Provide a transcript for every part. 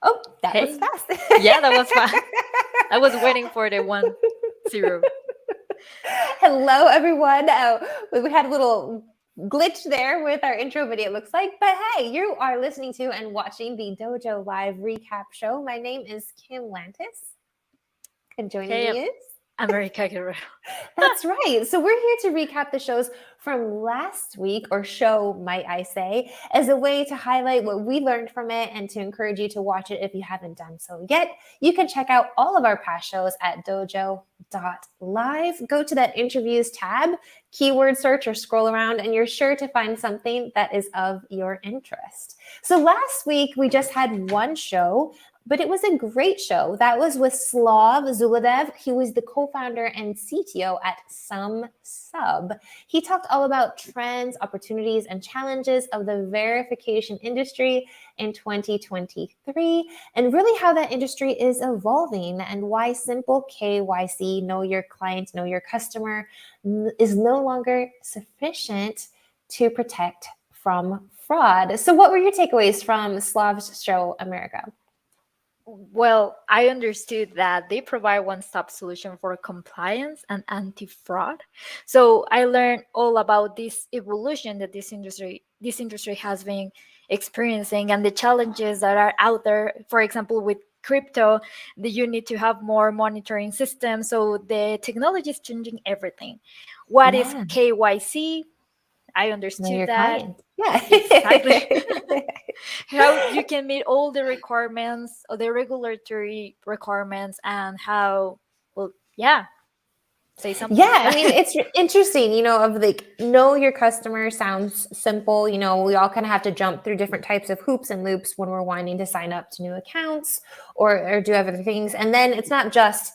Oh, that was Hey. fast. Yeah, that was fast. I was waiting for the 1-0. Hello, everyone. We had a little glitch there with our intro video, it looks like. But hey, you are listening to and watching the Dojo Live recap show. My name is Kim Lantis, and joining Hey, me is. America Guerrero. That's right. So we're here to recap the shows from last week, or show, might I say, as a way to highlight what we learned from it and to encourage you to watch it if you haven't done so yet. You can check out all of our past shows at dojo.live. Go to that interviews tab, keyword search, or scroll around, and you're sure to find something that is of your interest. So last week, we just had one show, but it was a great show. That was with Zholudev. He was the co-founder and CTO at Sumsub. He talked all about trends, opportunities, and challenges of the verification industry in 2023, and really how that industry is evolving and why simple KYC, know your client, know your customer, is no longer sufficient to protect from fraud. So what were your takeaways from Slav's show, America? Well, I understood that they provide one-stop solution for compliance and anti-fraud. So I learned all about this evolution that this industry has been experiencing and the challenges that are out there. For example, with crypto, that you need to have more monitoring systems. So the technology is changing everything. What is Yeah. KYC? I Know understood your that. client. Yeah. Exactly. How you can meet all the requirements or the regulatory requirements, and how, well, yeah, say something. Yeah, I mean, it's interesting, of like, know your customer sounds simple. We all kind of have to jump through different types of hoops and loops when we're wanting to sign up to new accounts or do other things. And then it's not just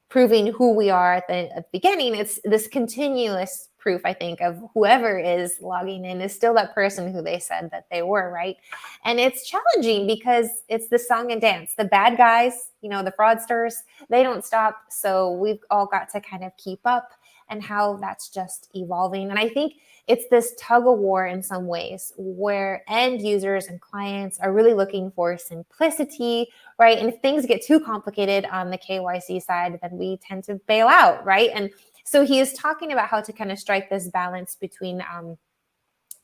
proving who we are at the beginning. It's this continuous proof, I think, of whoever is logging in is still that person who they said that they were, right? And it's challenging because it's the song and dance. The bad guys, the fraudsters, they don't stop. So we've all got to kind of keep up, and how that's just evolving. And I think it's this tug of war in some ways where end users and clients are really looking for simplicity, right? And if things get too complicated on the KYC side, then we tend to bail out, right? And so he is talking about how to kind of strike this balance between,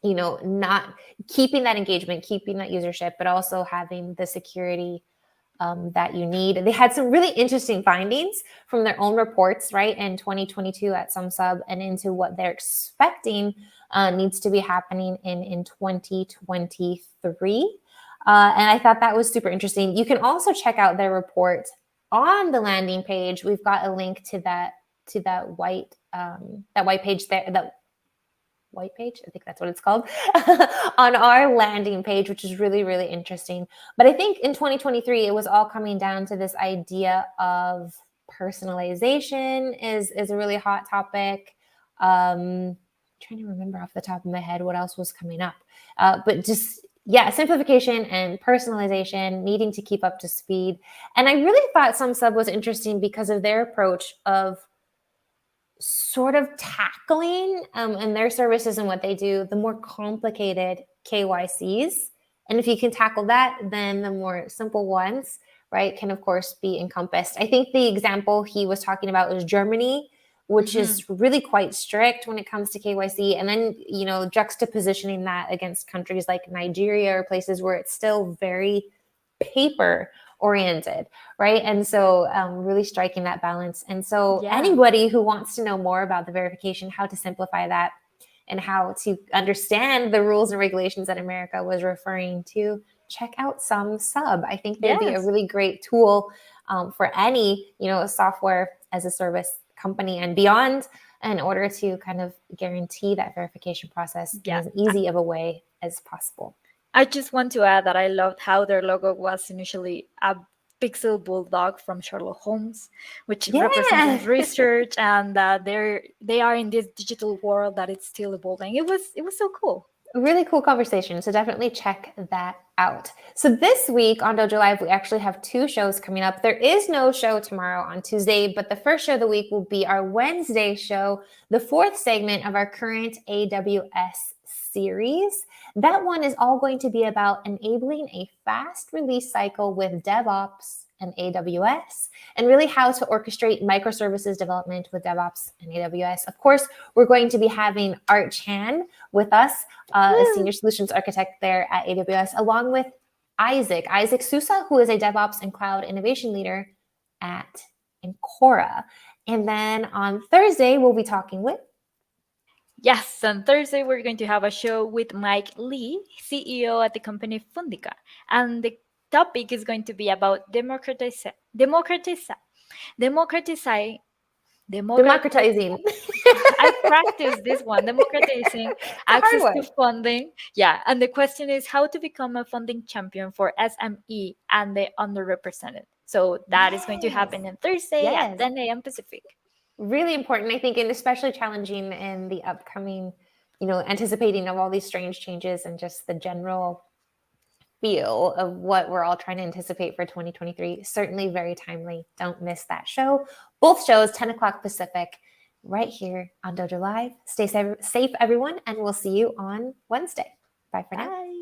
not keeping that engagement, keeping that usership, but also having the security that you need. They had some really interesting findings from their own reports, right, in 2022 at Sumsub, and into what they're expecting needs to be happening in 2023. And I thought that was super interesting. You can also check out their report on the landing page. We've got a link to that white page there. That white page, I think that's what it's called, on our landing page, which is really, really interesting. But I think in 2023, it was all coming down to this idea of personalization is a really hot topic. I'm trying to remember off the top of my head what else was coming up. But just, yeah, simplification and personalization, needing to keep up to speed. And I really thought Sumsub was interesting because of their approach of sort of tackling and their services and what they do, the more complicated KYCs. And if you can tackle that, then the more simple ones, right, can of course be encompassed. I think the example he was talking about was Germany, which is really quite strict when it comes to KYC. And then, juxtapositioning that against countries like Nigeria or places where it's still very paper oriented, right? And so really striking that balance. And so Yeah. anybody who wants to know more about the verification, how to simplify that, and how to understand the rules and regulations that America was referring to, check out Sumsub. I think they'd be a Yes. really great tool for any, software as a service company and beyond, in order to kind of guarantee that verification process in Yeah. as easy of a way as possible. I just want to add that I loved how their logo was initially a pixel bulldog from Sherlock Holmes, which represents Yeah. research, and that they are in this digital world that it's still evolving. It was so cool. Really cool conversation. So definitely check that out. So this week on Dojo Live, we actually have two shows coming up. There is no show tomorrow on Tuesday, but the first show of the week will be our Wednesday show, the fourth segment of our current AWS series. That one is all going to be about enabling a fast release cycle with DevOps and AWS, and really how to orchestrate microservices development with DevOps and AWS. Of course, we're going to be having Art Chan with us, a senior solutions architect there at AWS, along with Isaac Sousa, who is a DevOps and cloud innovation leader at Encora. And then on Thursday, we'll be talking with... Yes, on Thursday, we're going to have a show with Mike Lee, CEO at the company Fundica. And the topic is going to be about democratizing. I practiced this one, democratizing access to funding. Yeah, and the question is how to become a funding champion for SME and the underrepresented. So that is going to happen on Thursday at 10 a.m. Pacific. Really important, I think, and especially challenging in the upcoming, anticipating of all these strange changes and just the general feel of what we're all trying to anticipate for 2023. Certainly very timely. Don't miss that show. Both shows, 10 o'clock Pacific, right here on Dojo Live. Stay safe, everyone, and we'll see you on Wednesday. Bye for now.